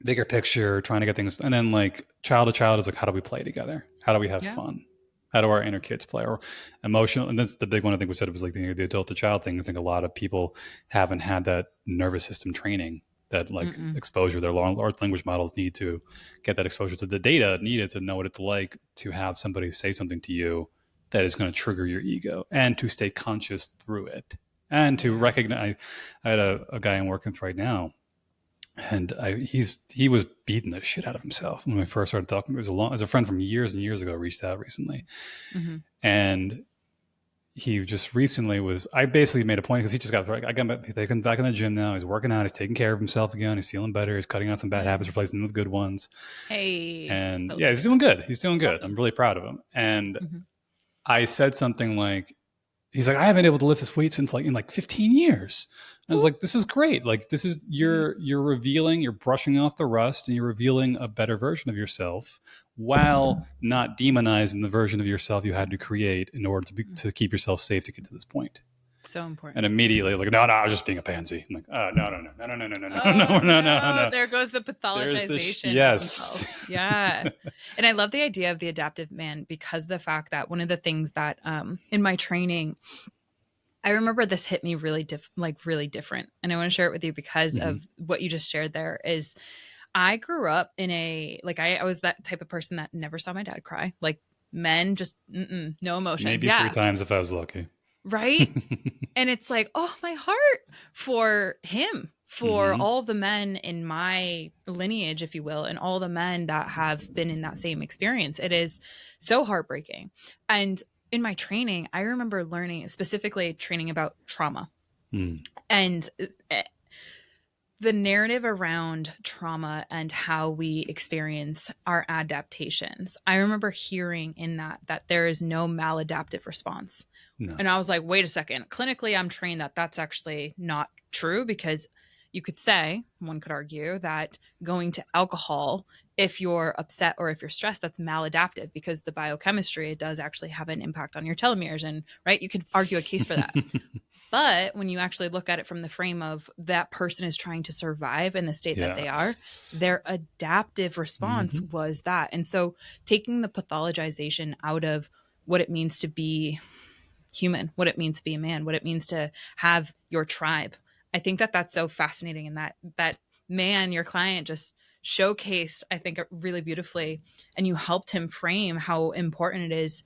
Bigger picture, trying to get things. And then like child to child is like, how do we play together? How do we have fun? How do our inner kids play? Or emotional, and that's the big one I think we said, it was like the adult to child thing. I think a lot of people haven't had that nervous system training, that like exposure. Their large language models need to get that exposure to the data needed to know what it's like to have somebody say something to you that is going to trigger your ego, and to stay conscious through it, and to recognize. I had a guy I'm working with right now, and he was beating the shit out of himself when we first started talking. It was a friend from years and years ago reached out recently, and he just recently I basically made a point because he just got back in the gym now. He's working out. He's taking care of himself again. He's feeling better. He's cutting out some bad habits, replacing them with good ones. Hey. And yeah, he's doing good. He's doing good. Awesome. I'm really proud of him. And I said something like, he's like, I haven't been able to lift this weight since in 15 years. And I was like, this is great. Like, this is, you're revealing, you're brushing off the rust, and you're revealing a better version of yourself while not demonizing the version of yourself you had to create in order to keep yourself safe to get to this point. So important. And immediately I was like, no, I was just being a pansy. I'm like, oh, no. There goes the pathologization. Yes. Yeah. And I love the idea of the adaptive man, because the fact that one of the things that in my training, I remember this hit me really really different. And I want to share it with you because of what you just shared there. Is I grew up in I was that type of person that never saw my dad cry. Like, men just no emotion. Maybe 3 times if I was lucky. Right. And it's like, oh, my heart for him, for all the men in my lineage, if you will, and all the men that have been in that same experience. It is so heartbreaking. And in my training, I remember learning, specifically training about trauma. And the narrative around trauma and how we experience our adaptations. I remember hearing in that there is no maladaptive response. No. And I was like, wait a second. Clinically, I'm trained that that's actually not true, because you could say, one could argue, that going to alcohol, if you're upset or if you're stressed, that's maladaptive, because the biochemistry, it does actually have an impact on your telomeres. And right, you could argue a case for that. But when you actually look at it from the frame of that person is trying to survive in the state that they are, their adaptive response was that. And so taking the pathologization out of what it means to be human, what it means to be a man, what it means to have your tribe, I think that that's so fascinating. And that man, your client, just showcased, I think, really beautifully. And you helped him frame how important it is.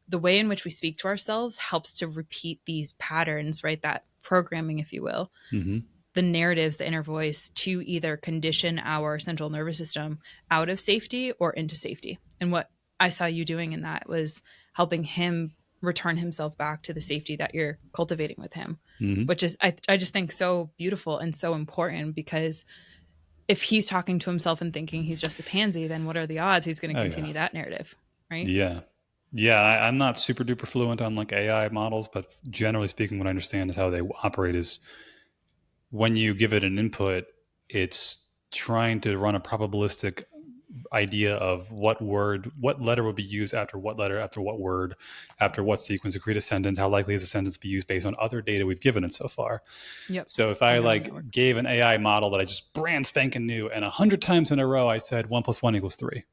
The way in which we speak to ourselves helps to repeat these patterns, right? That programming, if you will, the narratives, the inner voice, to either condition our central nervous system out of safety or into safety. And what I saw you doing in that was helping him return himself back to the safety that you're cultivating with him, Mm-hmm. which is, I just think so beautiful and so important, because if he's talking to himself and thinking he's just a pansy, then what are the odds he's going to Oh yeah. continue that narrative, right? Yeah. Yeah, I'm not super duper fluent on like AI models, but generally speaking, what I understand is how they operate is when you give it an input, it's trying to run a probabilistic idea of what letter would be used after what letter, after what word, after what sequence to create a sentence. How likely is a sentence to be used based on other data we've given it so far? Yep. So if I Neural like networks. gave an AI model that I just brand spanking new, and 100 times in a row I said 1+1 = 3,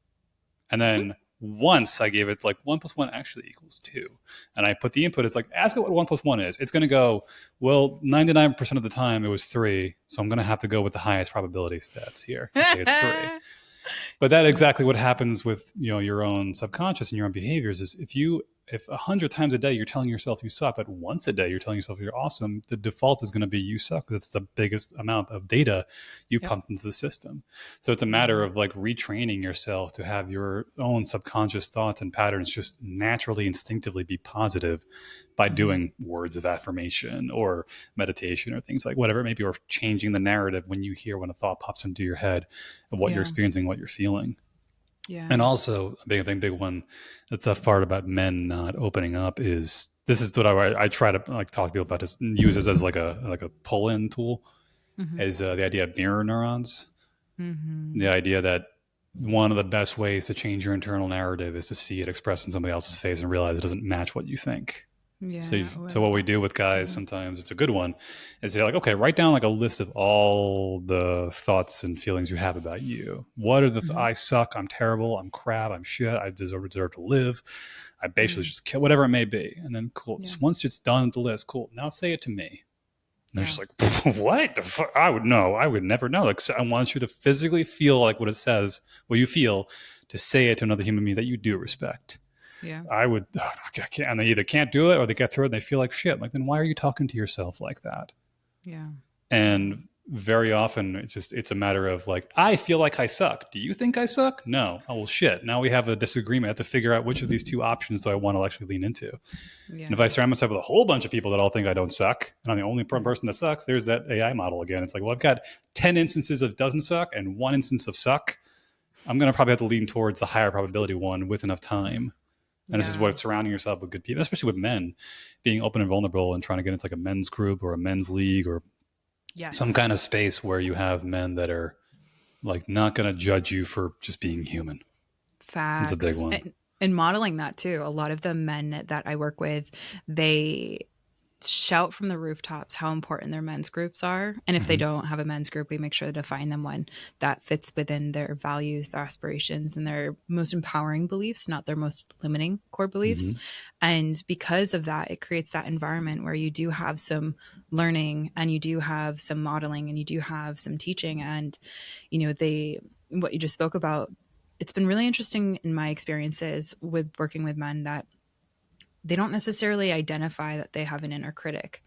and then once I gave it like 1+1 actually equals 2, and I put the input, it's like, ask it what 1+1 is. It's going to go, well, 99% of the time it was 3, so I'm going to have to go with the highest probability stats here and say it's 3. But that's exactly what happens with your own subconscious and your own behaviors. Is if 100 times a day you're telling yourself you suck, but once a day you're telling yourself you're awesome, the default is going to be you suck. That's the biggest amount of data you Yep. pump into the system. So it's a matter of like retraining yourself to have your own subconscious thoughts and patterns just naturally, instinctively be positive by doing words of affirmation or meditation or things like whatever it may be, or changing the narrative when you hear when a thought pops into your head of what you're experiencing, what you're feeling. Yeah. And also a big one, the tough part about men not opening up is, this is what I try to like talk to people about, is use this as like a pull-in tool, is the idea of mirror neurons. The idea that one of the best ways to change your internal narrative is to see it expressed in somebody else's face and realize it doesn't match what you think. Yeah. So what we do with guys sometimes, it's a good one, is they're like, okay, write down like a list of all the thoughts and feelings you have about you. What are the I suck, I'm terrible, I'm crap, I'm shit, I deserve to live, I basically just kill, whatever it may be. And then cool, Yeah. once it's done with the list, cool, now say it to me. And they're Yeah. just like, what the fuck? I would know. I would never know. Like, so I want you to physically feel like what it says, what you feel, to say it to another human being that you do respect. Yeah. I would, I can't, and they either can't do it or they get through it and they feel like shit. Like, then why are you talking to yourself like that? Yeah. And very often it's a matter of like, I feel like I suck. Do you think I suck? No. Oh, well, shit. Now we have a disagreement. I have to figure out which of these two options do I want to actually lean into. Yeah. And if I surround myself with a whole bunch of people that all think I don't suck, and I'm the only person that sucks, there's that AI model again. It's like, well, I've got 10 instances of doesn't suck and 1 instance of suck. I'm going to probably have to lean towards the higher probability one with enough time. And this is what surrounding yourself with good people, especially with men, being open and vulnerable and trying to get into like a men's group or a men's league or some kind of space where you have men that are like not going to judge you for just being human. Facts. It's a big one. And modeling that too. A lot of the men that I work with, they shout from the rooftops how important their men's groups are. And if they don't have a men's group, we make sure to find them one that fits within their values, their aspirations, and their most empowering beliefs, not their most limiting core beliefs. And because of that, it creates that environment where you do have some learning and you do have some modeling and you do have some teaching. And, what you just spoke about, it's been really interesting in my experiences with working with men that they don't necessarily identify that they have an inner critic.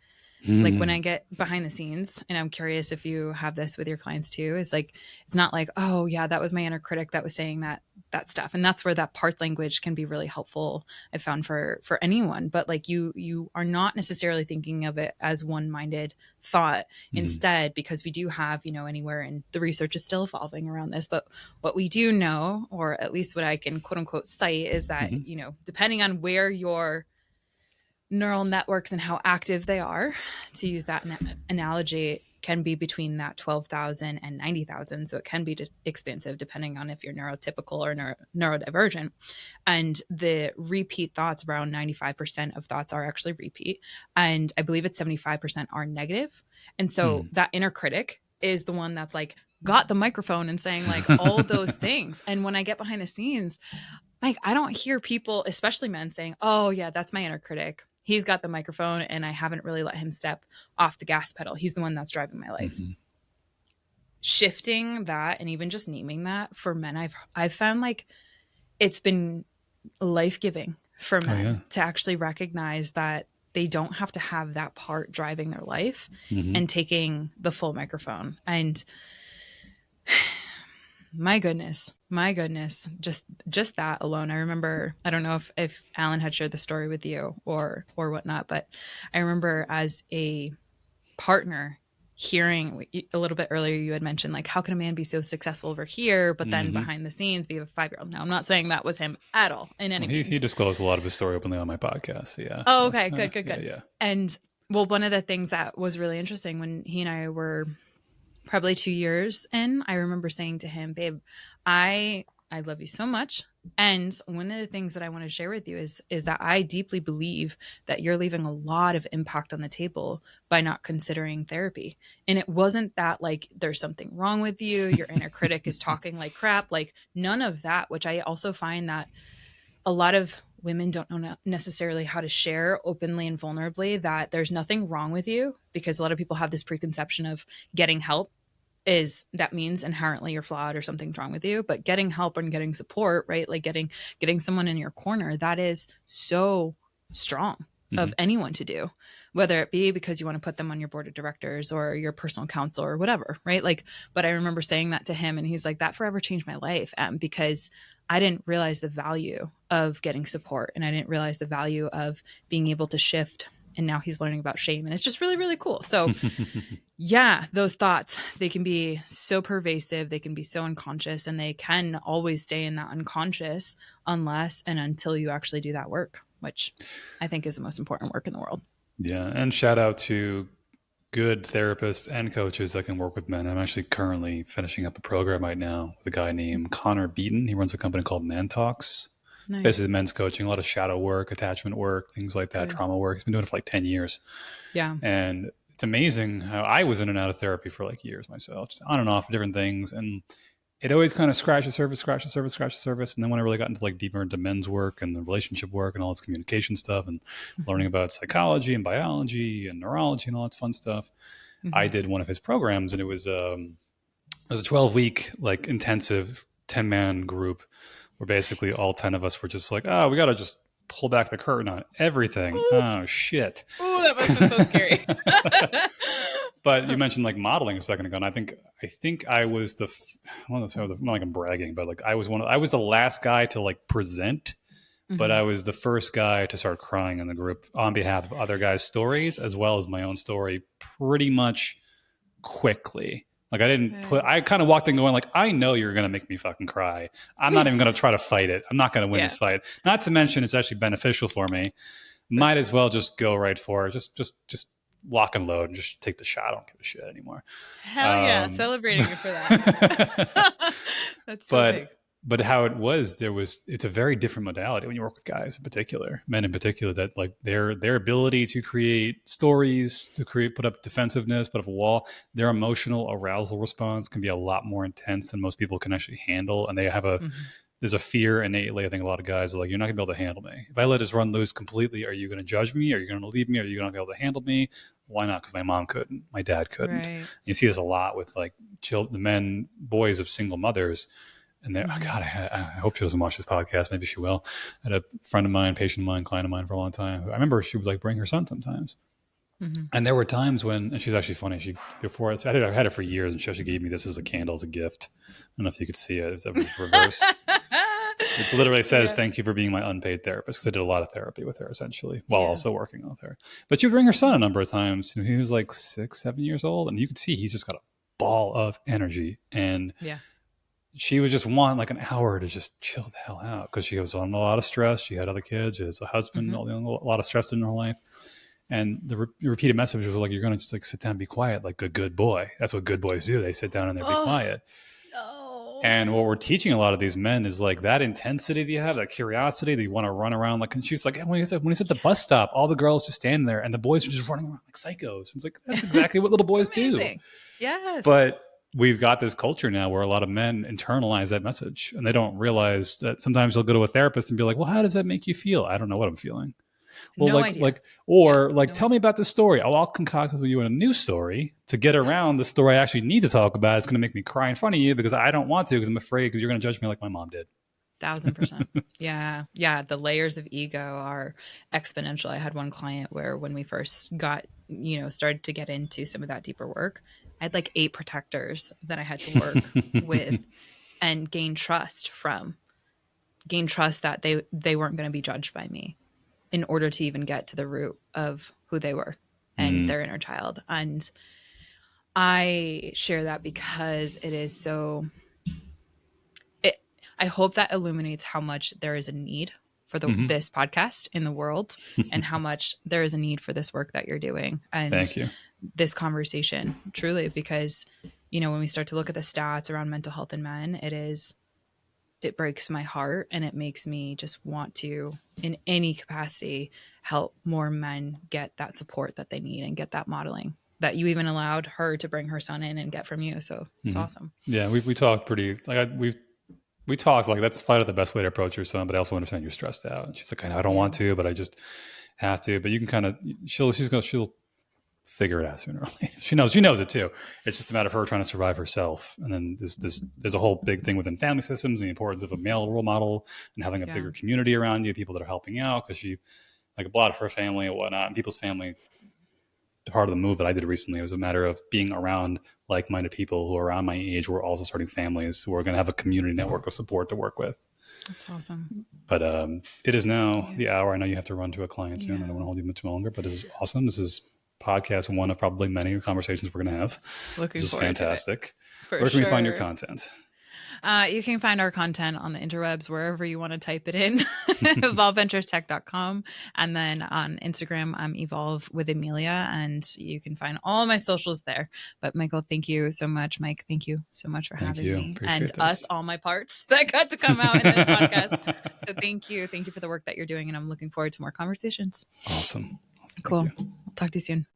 Like when I get behind the scenes, and I'm curious if you have this with your clients too, it's like, it's not like, oh yeah, that was my inner critic that was saying that stuff. And that's where that parts language can be really helpful, I found, for anyone. But like you are not necessarily thinking of it as one-minded thought instead, because we do have, anywhere, and the research is still evolving around this, but what we do know, or at least what I can quote unquote cite, is that, depending on where your neural networks and how active they are, to use that analogy, can be between that 12,000 and 90,000. So it can be expansive depending on if you're neurotypical or neurodivergent. And the repeat thoughts, around 95% of thoughts are actually repeat. And I believe it's 75% are negative. And so that inner critic is the one that's like got the microphone and saying like all those things. And when I get behind the scenes, like, I don't hear people, especially men, saying, oh yeah, that's my inner critic. He's got the microphone and I haven't really let him step off the gas pedal. He's the one that's driving my life. Shifting that and even just naming that for men, I've found like it's been life-giving for men to actually recognize that they don't have to have that part driving their life and taking the full microphone. And My goodness. My goodness. Just that alone. I remember, I don't know if Alan had shared the story with you or whatnot, but I remember as a partner hearing a little bit earlier, you had mentioned like, how can a man be so successful over here, but then behind the scenes be a 5-year-old? Now, I'm not saying that was him at all in any He means. disclosed a lot of his story openly on my podcast. So yeah. Oh, okay. Good. Yeah. And well, one of the things that was really interesting when he and I were probably 2 years in, I remember saying to him, babe, I love you so much. And one of the things that I want to share with you is that I deeply believe that you're leaving a lot of impact on the table by not considering therapy. And it wasn't that like there's something wrong with you, your inner critic is talking like crap, like none of that, which I also find that a lot of women don't know necessarily how to share openly and vulnerably that there's nothing wrong with you, because a lot of people have this preconception of getting help is that means inherently you're flawed or something's wrong with you. But getting help and getting support, right, like getting someone in your corner, that is so strong of anyone to do, whether it be because you want to put them on your board of directors or your personal counsel or whatever, right? Like, but I remember saying that to him and he's like, that forever changed my life, because I didn't realize the value of getting support, and I didn't realize the value of being able to shift. And now he's learning about shame, and it's just really, really cool. So yeah, those thoughts, they can be so pervasive, they can be so unconscious, and they can always stay in that unconscious unless and until you actually do that work, which I think is the most important work in the world. Yeah. And shout out to good therapists and coaches that can work with men. I'm actually currently finishing up a program right now with a guy named Connor Beaton. He runs a company called Man Talks. Nice. It's basically men's coaching, a lot of shadow work, attachment work, things like that, trauma work. He's been doing it for like 10 years. Yeah. And it's amazing how I was in and out of therapy for like years myself, just on and off different things. And it always kind of scratched the surface. And then when I really got into like deeper into men's work and the relationship work and all this communication stuff and learning about psychology and biology and neurology and all that fun stuff, I did one of his programs, and it was a 12-week like intensive 10-man group where basically all 10 of us were just like, oh, we got to just pull back the curtain on everything. Ooh. Oh, shit. Oh, that must have been so scary. But you mentioned like modeling a second ago, and I think I was not like I'm bragging, but like I was the last guy to like present, but I was the first guy to start crying in the group on behalf of other guys' stories as well as my own story pretty much quickly. Like I kind of walked in going like, I know you're going to make me fucking cry. I'm not even going to try to fight it. I'm not going to win this fight. Not to mention it's actually beneficial for me. Might as well just go right for it. Just lock and load and just take the shot. I don't give a shit anymore. Hell yeah. Celebrating you for that. That's so big. But how it was, it's a very different modality when you work with guys in particular, men in particular, that like their ability to create stories, put up defensiveness, put up a wall, their emotional arousal response can be a lot more intense than most people can actually handle. And they have there's a fear innately. I think a lot of guys are like, you're not gonna be able to handle me. If I let this run loose completely, are you gonna judge me? Are you gonna leave me? Are you gonna be able to handle me? Why not? Because my mom couldn't, my dad couldn't. Right. You see this a lot with like the boys of single mothers. And God, I hope she doesn't watch this podcast. Maybe she will. I had a friend of mine, patient of mine, client of mine for a long time. I remember she would like bring her son sometimes. And there were times when, and she's actually funny. I had it for years, and she actually gave me this as a candle, as a gift. I don't know if you could see it. It was reversed. It literally says, thank you for being my unpaid therapist, because I did a lot of therapy with her essentially while also working with her. But she would bring her son a number of times. He was like 6, 7 years old, and you could see he's just got a ball of energy. And she would just want like an hour to just chill the hell out, because she was on a lot of stress. She had other kids. She has a husband, a lot of stress in her life. And the repeated message was like, you're going to just like sit down and be quiet like a good boy. That's what good boys do. They sit down and they be quiet. No. And what we're teaching a lot of these men is like that intensity that you have, that curiosity that you want to run around. Like, and she's like, when he's at the bus stop, all the girls just standing there and the boys are just running around like psychos. And it's like, that's exactly what little boys do. Yes. But we've got this culture now where a lot of men internalize that message, and they don't realize that sometimes they'll go to a therapist and be like, well, how does that make you feel? I don't know what I'm feeling. Well, tell me about the story. Oh, I'll concoct with you in a new story to get around the story I actually need to talk about. It's going to make me cry in front of you because I don't want to, because I'm afraid because you're going to judge me like my mom did. 1,000%. Yeah. The layers of ego are exponential. I had one client where when we first started to get into some of that deeper work, I had like 8 protectors that I had to work with. and gain trust that they weren't going to be judged by me in order to even get to the root of who they were and their inner child. And I share that because it is so, I hope that illuminates how much there is a need for this podcast in the world and how much there is a need for this work that you're doing. And Thank you. This conversation, truly, because, when we start to look at the stats around mental health in men, it breaks my heart, and it makes me just want to, in any capacity, help more men get that support that they need and get that modeling that you even allowed her to bring her son in and get from you. So it's awesome. Yeah. We talked pretty, like we talked like that's probably the best way to approach your son, but I also understand you're stressed out. And she's like, I don't want to, but I just have to. But you can kind of, she'll figure it out sooner or later. She knows it too. It's just a matter of her trying to survive herself. And then there's a whole big thing within family systems, and the importance of a male role model and having a bigger community around you, people that are helping out, because she, like a lot of her family and whatnot, and people's family. Part of the move that I did recently was a matter of being around like-minded people who are around my age, who are also starting families, who are going to have a community network of support to work with. That's awesome. But it is now the hour. I know you have to run to a client soon. I don't want to hold you much longer, but this is awesome. This is podcast one of probably many conversations we're going to have. Looking forward fantastic. To it. Where can we find your content? You can find our content on the interwebs, wherever you want to type it in, evolveventurestech.com. And then on Instagram, I'm Evolve with Emilia, and you can find all my socials there. But Michael, thank you so much. Mike, thank you so much for having me. Appreciate and this. Us, all my parts that got to come out in this podcast. So thank you. Thank you for the work that you're doing. And I'm looking forward to more conversations. Awesome. Cool. I'll talk to you soon.